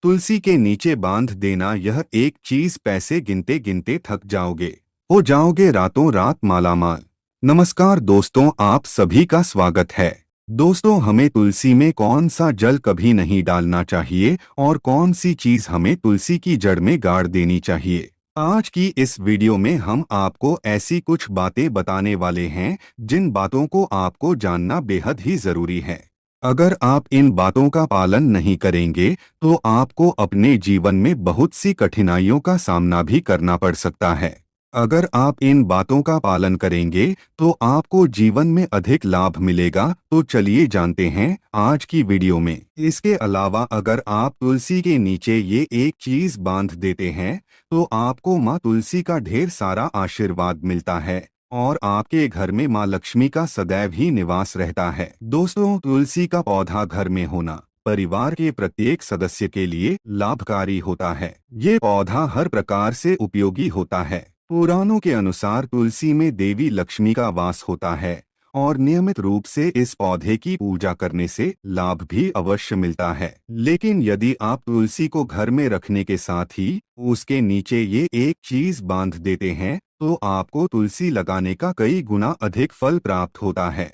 तुलसी के नीचे बांध देना यह एक चीज पैसे गिनते गिनते थक जाओगे। हो जाओगे रातों रात मालामाल। नमस्कार दोस्तों, आप सभी का स्वागत है। दोस्तों, हमें तुलसी में कौन सा जल कभी नहीं डालना चाहिए और कौन सी चीज हमें तुलसी की जड़ में गाड़ देनी चाहिए। आज की इस वीडियो में हम आपको ऐसी कुछ बातें बताने वाले हैं जिन बातों को आपको जानना बेहद ही जरूरी है। अगर आप इन बातों का पालन नहीं करेंगे तो आपको अपने जीवन में बहुत सी कठिनाइयों का सामना भी करना पड़ सकता है। अगर आप इन बातों का पालन करेंगे तो आपको जीवन में अधिक लाभ मिलेगा। तो चलिए जानते हैं आज की वीडियो में। इसके अलावा अगर आप तुलसी के नीचे ये एक चीज बांध देते हैं तो आपको माँ तुलसी का ढेर सारा आशीर्वाद मिलता है और आपके घर में माँ लक्ष्मी का सदैव ही निवास रहता है। दोस्तों, तुलसी का पौधा घर में होना परिवार के प्रत्येक सदस्य के लिए लाभकारी होता है। ये पौधा हर प्रकार से उपयोगी होता है। पुराणों के अनुसार तुलसी में देवी लक्ष्मी का वास होता है और नियमित रूप से इस पौधे की पूजा करने से लाभ भी अवश्य मिलता है। लेकिन यदि आप तुलसी को घर में रखने के साथ ही उसके नीचे ये एक चीज बांध देते हैं तो आपको तुलसी लगाने का कई गुना अधिक फल प्राप्त होता है,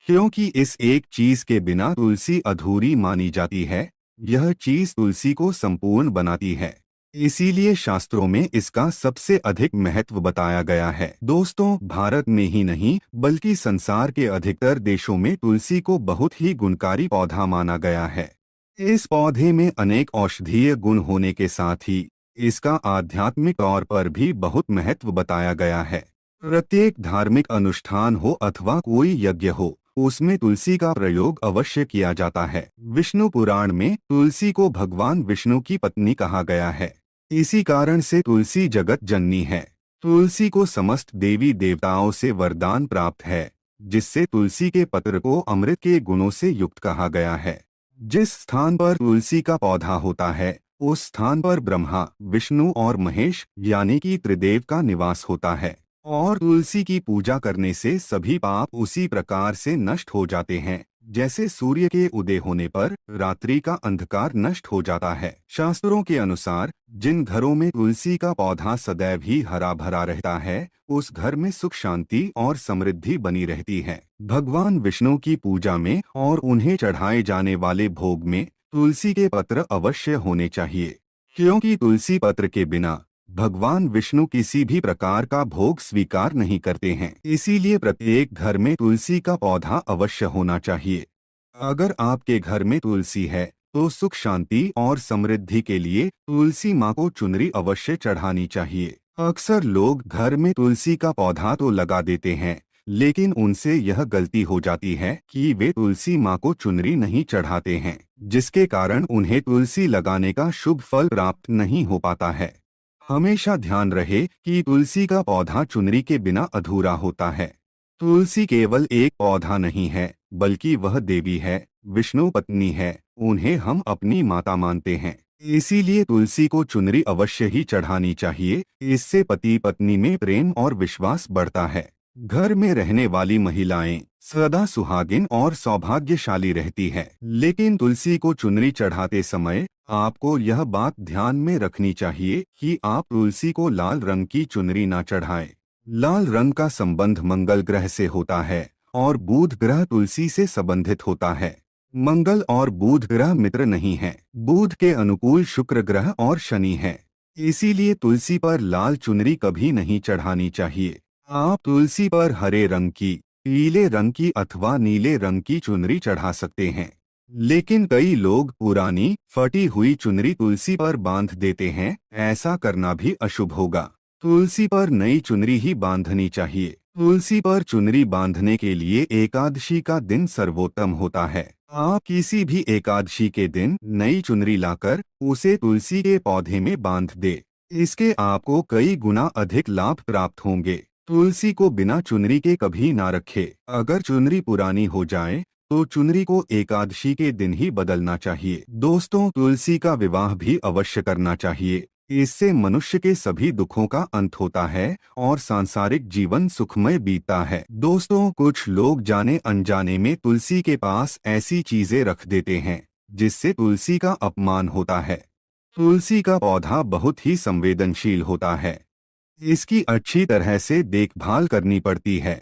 क्योंकि इस एक चीज के बिना तुलसी अधूरी मानी जाती है। यह चीज तुलसी को संपूर्ण बनाती है, इसीलिए शास्त्रों में इसका सबसे अधिक महत्व बताया गया है। दोस्तों, भारत में ही नहीं बल्कि संसार के अधिकतर देशों में तुलसी को बहुत ही गुणकारी पौधा माना गया है। इस पौधे में अनेक औषधीय गुण होने के साथ ही इसका आध्यात्मिक तौर पर भी बहुत महत्व बताया गया है। प्रत्येक धार्मिक अनुष्ठान हो अथवा कोई यज्ञ हो, उसमें तुलसी का प्रयोग अवश्य किया जाता है। विष्णु पुराण में तुलसी को भगवान विष्णु की पत्नी कहा गया है। इसी कारण से तुलसी जगत जननी है। तुलसी को समस्त देवी देवताओं से वरदान प्राप्त है, जिससे तुलसी के पत्र को अमृत के गुणों से युक्त कहा गया है। जिस स्थान पर तुलसी का पौधा होता है उस स्थान पर ब्रह्मा, विष्णु और महेश यानी कि त्रिदेव का निवास होता है। और तुलसी की पूजा करने से सभी पाप उसी प्रकार से नष्ट हो जाते हैं जैसे सूर्य के उदय होने पर रात्रि का अंधकार नष्ट हो जाता है। शास्त्रों के अनुसार जिन घरों में तुलसी का पौधा सदैव ही हरा भरा रहता है उस घर में सुख शांति और समृद्धि बनी रहती है। भगवान विष्णु की पूजा में और उन्हें चढ़ाए जाने वाले भोग में तुलसी के पत्र अवश्य होने चाहिए, क्योंकि तुलसी पत्र के बिना भगवान विष्णु किसी भी प्रकार का भोग स्वीकार नहीं करते हैं। इसीलिए प्रत्येक घर में तुलसी का पौधा अवश्य होना चाहिए। अगर आपके घर में तुलसी है तो सुख शांति और समृद्धि के लिए तुलसी माँ को चुनरी अवश्य चढ़ानी चाहिए। अक्सर लोग घर में तुलसी का पौधा तो लगा देते हैं, लेकिन उनसे यह गलती हो जाती है कि वे तुलसी माँ को चुनरी नहीं चढ़ाते हैं, जिसके कारण उन्हें तुलसी लगाने का शुभ फल प्राप्त नहीं हो पाता है। हमेशा ध्यान रहे कि तुलसी का पौधा चुनरी के बिना अधूरा होता है। तुलसी केवल एक पौधा नहीं है बल्कि वह देवी है, विष्णु पत्नी है। उन्हें हम अपनी माता मानते हैं। इसीलिए तुलसी को चुनरी अवश्य ही चढ़ानी चाहिए। इससे पति पत्नी में प्रेम और विश्वास बढ़ता है। घर में रहने वाली महिलाएं सदा सुहागिन और सौभाग्यशाली रहती है। लेकिन तुलसी को चुनरी चढ़ाते समय आपको यह बात ध्यान में रखनी चाहिए कि आप तुलसी को लाल रंग की चुनरी ना चढ़ाएं। लाल रंग का संबंध मंगल ग्रह से होता है और बुध ग्रह तुलसी से संबंधित होता है। मंगल और बुध ग्रह मित्र नहीं हैं। बुध के अनुकूल शुक्र ग्रह और शनि है। इसीलिए तुलसी पर लाल चुनरी कभी नहीं चढ़ानी चाहिए। आप तुलसी पर हरे रंग की, पीले रंग की अथवा नीले रंग की चुनरी चढ़ा सकते हैं। लेकिन कई लोग पुरानी फटी हुई चुनरी तुलसी पर बांध देते हैं। ऐसा करना भी अशुभ होगा। तुलसी पर नई चुनरी ही बांधनी चाहिए। तुलसी पर चुनरी बांधने के लिए एकादशी का दिन सर्वोत्तम होता है। आप किसी भी एकादशी के दिन नई चुनरी लाकर उसे तुलसी के पौधे में बांध दे। इसके आपको कई गुना अधिक लाभ प्राप्त होंगे। तुलसी को बिना चुनरी के कभी ना रखे। अगर चुनरी पुरानी हो जाए तो चुनरी को एकादशी के दिन ही बदलना चाहिए। दोस्तों, तुलसी का विवाह भी अवश्य करना चाहिए। इससे मनुष्य के सभी दुखों का अंत होता है और सांसारिक जीवन सुखमय बीतता है। दोस्तों, कुछ लोग जाने अनजाने में तुलसी के पास ऐसी चीजें रख देते हैं जिससे तुलसी का अपमान होता है। तुलसी का पौधा बहुत ही संवेदनशील होता है। इसकी अच्छी तरह से देखभाल करनी पड़ती है,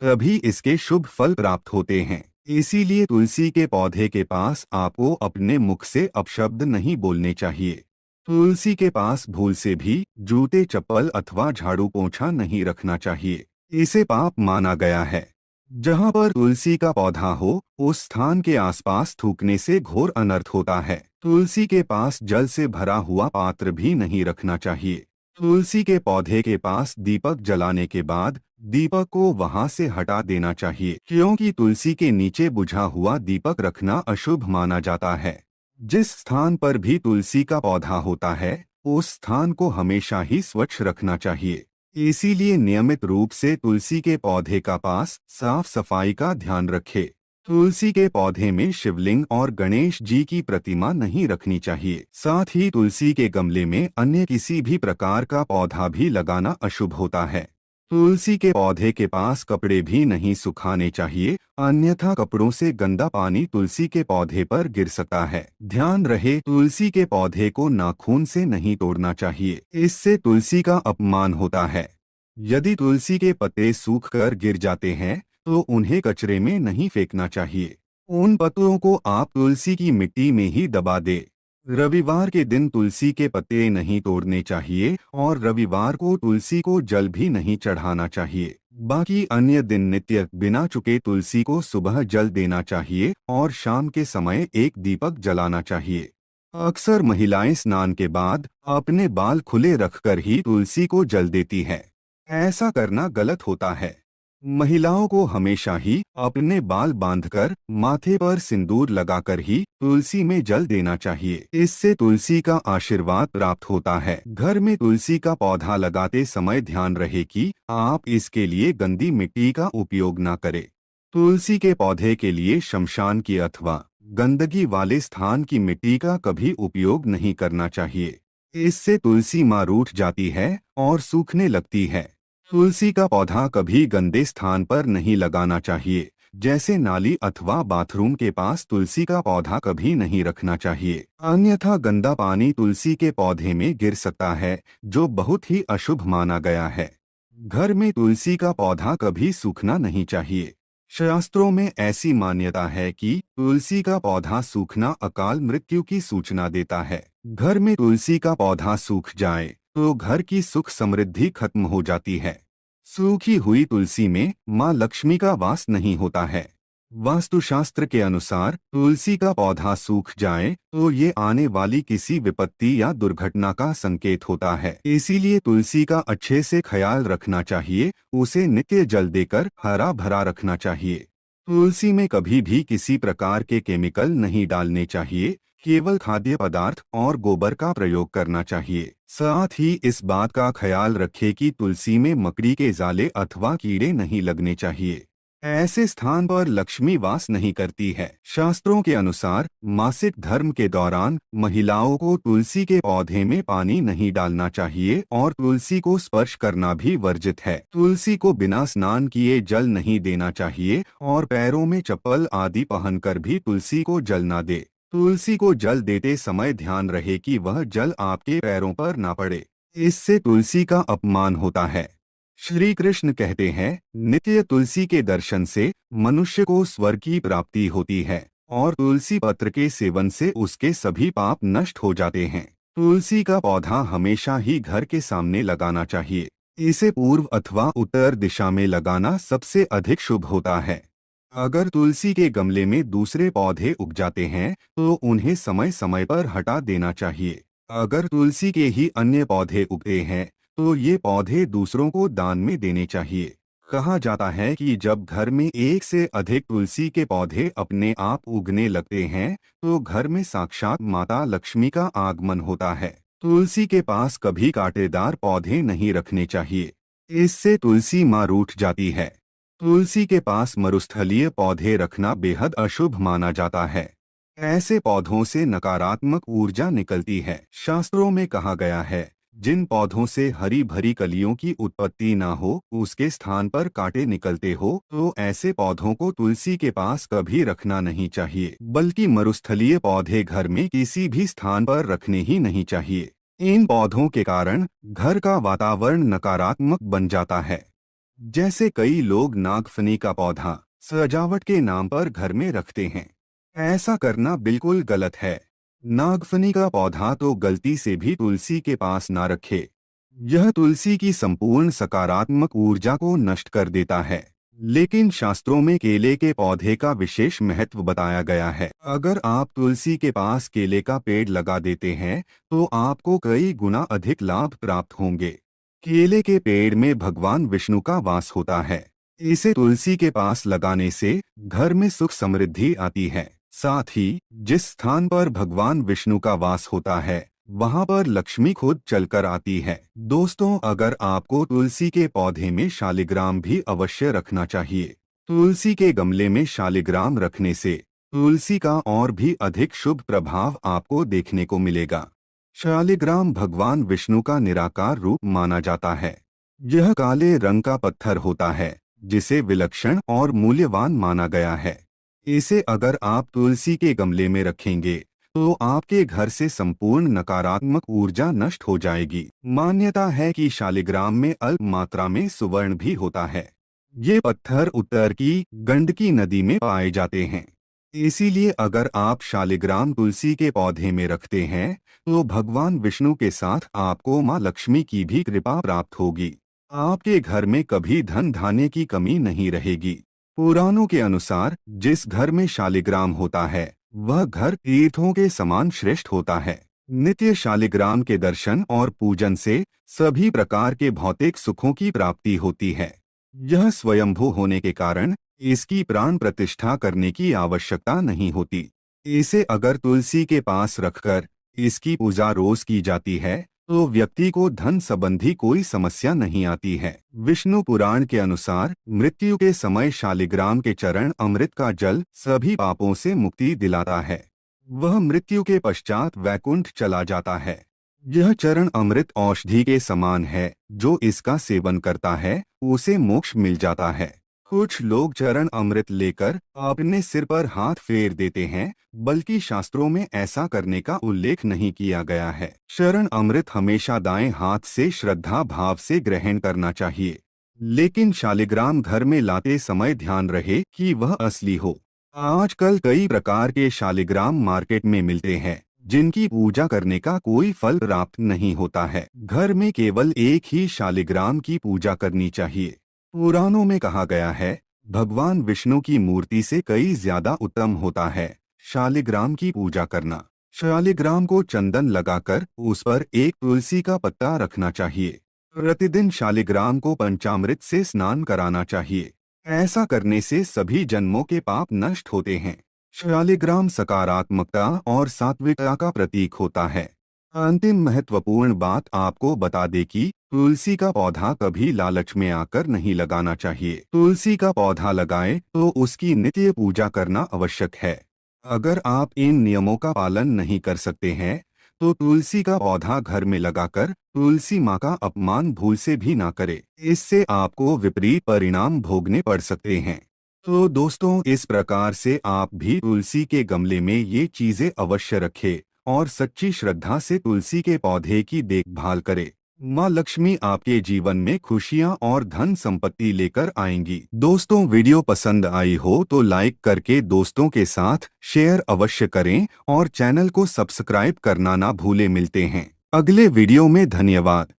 तभी इसके शुभ फल प्राप्त होते हैं। इसीलिए तुलसी के पौधे के पास आपको अपने मुख से अपशब्द नहीं बोलने चाहिए। तुलसी के पास भूल से भी जूते चप्पल अथवा झाड़ू पोंछा नहीं रखना चाहिए, इसे पाप माना गया है। जहाँ पर तुलसी का पौधा हो, उस स्थान के आसपास थूकने से घोर अनर्थ होता है। तुलसी के पास जल से भरा हुआ पात्र भी नहीं रखना चाहिए। तुलसी के पौधे के पास दीपक जलाने के बाद दीपक को वहां से हटा देना चाहिए, क्योंकि तुलसी के नीचे बुझा हुआ दीपक रखना अशुभ माना जाता है। जिस स्थान पर भी तुलसी का पौधा होता है, उस स्थान को हमेशा ही स्वच्छ रखना चाहिए। इसीलिए नियमित रूप से तुलसी के पौधे का पास साफ सफाई का ध्यान रखें। तुलसी के पौधे में शिवलिंग और गणेश जी की प्रतिमा नहीं रखनी चाहिए। साथ ही तुलसी के गमले में अन्य किसी भी प्रकार का पौधा भी लगाना अशुभ होता है। तुलसी के पौधे के पास कपड़े भी नहीं सुखाने चाहिए, अन्यथा कपड़ों से गंदा पानी तुलसी के पौधे पर गिर सकता है। ध्यान रहे, तुलसी के पौधे को नाखून से नहीं तोड़ना चाहिए, इससे तुलसी का अपमान होता है। यदि तुलसी के पत्ते सूख कर गिर जाते हैं तो उन्हें कचरे में नहीं फेंकना चाहिए। उन पत्तों को आप तुलसी की मिट्टी में ही दबा दे। रविवार के दिन तुलसी के पत्ते नहीं तोड़ने चाहिए और रविवार को तुलसी को जल भी नहीं चढ़ाना चाहिए। बाकी अन्य दिन नित्य बिना चुके तुलसी को सुबह जल देना चाहिए और शाम के समय एक दीपक जलाना चाहिए। अक्सर महिलाएं स्नान के बाद अपने बाल खुले रखकर ही तुलसी को जल देती हैं। ऐसा करना गलत होता है। महिलाओं को हमेशा ही अपने बाल बांधकर माथे पर सिंदूर लगाकर ही तुलसी में जल देना चाहिए। इससे तुलसी का आशीर्वाद प्राप्त होता है। घर में तुलसी का पौधा लगाते समय ध्यान रहे कि आप इसके लिए गंदी मिट्टी का उपयोग न करें। तुलसी के पौधे के लिए शमशान की अथवा गंदगी वाले स्थान की मिट्टी का कभी उपयोग नहीं करना चाहिए। इससे तुलसी माँ रूठ जाती है और सूखने लगती है। तुलसी का पौधा कभी गंदे स्थान पर नहीं लगाना चाहिए, जैसे नाली अथवा बाथरूम के पास तुलसी का पौधा कभी नहीं रखना चाहिए, अन्यथा गंदा पानी तुलसी के पौधे में गिर सकता है, जो बहुत ही अशुभ माना गया है। घर में तुलसी का पौधा कभी सूखना नहीं चाहिए। शास्त्रों में ऐसी मान्यता है कि तुलसी का पौधा सूखना अकाल मृत्यु की सूचना देता है। घर में तुलसी का पौधा सूख जाए तो घर की सुख समृद्धि खत्म हो जाती है। सूखी हुई तुलसी में माँ लक्ष्मी का वास नहीं होता है। वास्तुशास्त्र के अनुसार तुलसी का पौधा सूख जाए तो ये आने वाली किसी विपत्ति या दुर्घटना का संकेत होता है। इसीलिए तुलसी का अच्छे से ख्याल रखना चाहिए, उसे नित्य जल देकर हरा भरा रखना चाहिए। तुलसी में कभी भी किसी प्रकार के केमिकल नहीं डालने चाहिए, केवल खाद्य पदार्थ और गोबर का प्रयोग करना चाहिए। साथ ही इस बात का ख्याल रखें कि तुलसी में मकड़ी के जाले अथवा कीड़े नहीं लगने चाहिए। ऐसे स्थान पर लक्ष्मी वास नहीं करती है। शास्त्रों के अनुसार मासिक धर्म के दौरान महिलाओं को तुलसी के पौधे में पानी नहीं डालना चाहिए और तुलसी को स्पर्श करना भी वर्जित है। तुलसी को बिना स्नान किए जल नहीं देना चाहिए और पैरों में चप्पल आदि पहनकर भी तुलसी को जल न दे। तुलसी को जल देते समय ध्यान रहे कि वह जल आपके पैरों पर ना पड़े, इससे तुलसी का अपमान होता है। श्री कृष्ण कहते हैं, नित्य तुलसी के दर्शन से मनुष्य को स्वर्ग की प्राप्ति होती है और तुलसी पत्र के सेवन से उसके सभी पाप नष्ट हो जाते हैं। तुलसी का पौधा हमेशा ही घर के सामने लगाना चाहिए। इसे पूर्व अथवा उत्तर दिशा में लगाना सबसे अधिक शुभ होता है। अगर तुलसी के गमले में दूसरे पौधे उग जाते हैं तो उन्हें समय समय पर हटा देना चाहिए। अगर तुलसी के ही अन्य पौधे उगते हैं तो ये पौधे दूसरों को दान में देने चाहिए। कहा जाता है कि जब घर में एक से अधिक तुलसी के पौधे अपने आप उगने लगते हैं तो घर में साक्षात माता लक्ष्मी का आगमन होता है। तुलसी के पास कभी कांटेदार पौधे नहीं रखने चाहिए, इससे तुलसी माँ रूठ जाती है। तुलसी के पास मरुस्थलीय पौधे रखना बेहद अशुभ माना जाता है। ऐसे पौधों से नकारात्मक ऊर्जा निकलती है। शास्त्रों में कहा गया है, जिन पौधों से हरी भरी कलियों की उत्पत्ति ना हो, उसके स्थान पर कांटे निकलते हो, तो ऐसे पौधों को तुलसी के पास कभी रखना नहीं चाहिए, बल्कि मरुस्थलीय पौधे घर में किसी भी स्थान पर रखने ही नहीं चाहिए। इन पौधों के कारण घर का वातावरण नकारात्मक बन जाता है। जैसे कई लोग नागफनी का पौधा सजावट के नाम पर घर में रखते हैं। ऐसा करना बिल्कुल गलत है। नागफनी का पौधा तो गलती से भी तुलसी के पास ना रखे। यह तुलसी की संपूर्ण सकारात्मक ऊर्जा को नष्ट कर देता है। लेकिन शास्त्रों में केले के पौधे का विशेष महत्व बताया गया है। अगर आप तुलसी के पास केले का पेड़ लगा देते हैं, तो आपको कई गुना अधिक लाभ प्राप्त होंगे। केले के पेड़ में भगवान विष्णु का वास होता है। इसे तुलसी के पास लगाने से घर में सुख समृद्धि आती है। साथ ही जिस स्थान पर भगवान विष्णु का वास होता है, वहां पर लक्ष्मी खुद चलकर आती है। दोस्तों, अगर आपको तुलसी के पौधे में शालिग्राम भी अवश्य रखना चाहिए। तुलसी के गमले में शालिग्राम रखने से तुलसी का और भी अधिक शुभ प्रभाव आपको देखने को मिलेगा। शालिग्राम भगवान विष्णु का निराकार रूप माना जाता है। यह काले रंग का पत्थर होता है, जिसे विलक्षण और मूल्यवान माना गया है। इसे अगर आप तुलसी के गमले में रखेंगे, तो आपके घर से संपूर्ण नकारात्मक ऊर्जा नष्ट हो जाएगी। मान्यता है कि शालिग्राम में अल्प मात्रा में सुवर्ण भी होता है। ये पत्थर उत्तर की गंडकी नदी में पाए जाते हैं। इसीलिए अगर आप शालिग्राम तुलसी के पौधे में रखते हैं, तो भगवान विष्णु के साथ आपको मां लक्ष्मी की भी कृपा प्राप्त होगी। आपके घर में कभी धन धान्य की कमी नहीं रहेगी। पुराणों के अनुसार जिस घर में शालिग्राम होता है, वह घर तीर्थों के समान श्रेष्ठ होता है। नित्य शालिग्राम के दर्शन और पूजन से सभी प्रकार के भौतिक सुखों की प्राप्ति होती है। यह स्वयंभू होने के कारण इसकी प्राण प्रतिष्ठा करने की आवश्यकता नहीं होती। इसे अगर तुलसी के पास रखकर इसकी पूजा रोज की जाती है, तो व्यक्ति को धन संबंधी कोई समस्या नहीं आती है। विष्णु पुराण के अनुसार मृत्यु के समय शालिग्राम के चरण अमृत का जल सभी पापों से मुक्ति दिलाता है। वह मृत्यु के पश्चात वैकुंठ चला जाता है। यह चरण अमृत औषधि के समान है। जो इसका सेवन करता है, उसे मोक्ष मिल जाता है। कुछ लोग चरण अमृत लेकर अपने सिर पर हाथ फेर देते हैं, बल्कि शास्त्रों में ऐसा करने का उल्लेख नहीं किया गया है। चरण अमृत हमेशा दाएं हाथ से श्रद्धा भाव से ग्रहण करना चाहिए। लेकिन शालिग्राम घर में लाते समय ध्यान रहे कि वह असली हो। आजकल कई प्रकार के शालिग्राम मार्केट में मिलते हैं, जिनकी पूजा करने का कोई फल प्राप्त नहीं होता है। घर में केवल एक ही शालिग्राम की पूजा करनी चाहिए। पुराणों में कहा गया है, भगवान विष्णु की मूर्ति से कई ज्यादा उत्तम होता है शालिग्राम की पूजा करना। शालिग्राम को चंदन लगाकर उस पर एक तुलसी का पत्ता रखना चाहिए। प्रतिदिन शालिग्राम को पंचामृत से स्नान कराना चाहिए। ऐसा करने से सभी जन्मों के पाप नष्ट होते हैं। शालिग्राम सकारात्मकता और सात्विकता का प्रतीक होता है। अंतिम महत्वपूर्ण बात आपको बता दे कि तुलसी का पौधा कभी लालच में आकर नहीं लगाना चाहिए। तुलसी का पौधा लगाएं तो उसकी नित्य पूजा करना आवश्यक है। अगर आप इन नियमों का पालन नहीं कर सकते हैं, तो तुलसी का पौधा घर में लगाकर तुलसी माँ का अपमान भूल से भी ना करें। इससे आपको विपरीत परिणाम भोगने पड़ सकते हैं। तो दोस्तों, इस प्रकार से आप भी तुलसी के गमले में ये चीजें अवश्य रखें और सच्ची श्रद्धा से तुलसी के पौधे की देखभाल करें। माँ लक्ष्मी आपके जीवन में खुशियाँ और धन संपत्ति लेकर आएंगी। दोस्तों, वीडियो पसंद आई हो तो लाइक करके दोस्तों के साथ शेयर अवश्य करें और चैनल को सब्सक्राइब करना ना भूलें। मिलते हैं अगले वीडियो में। धन्यवाद।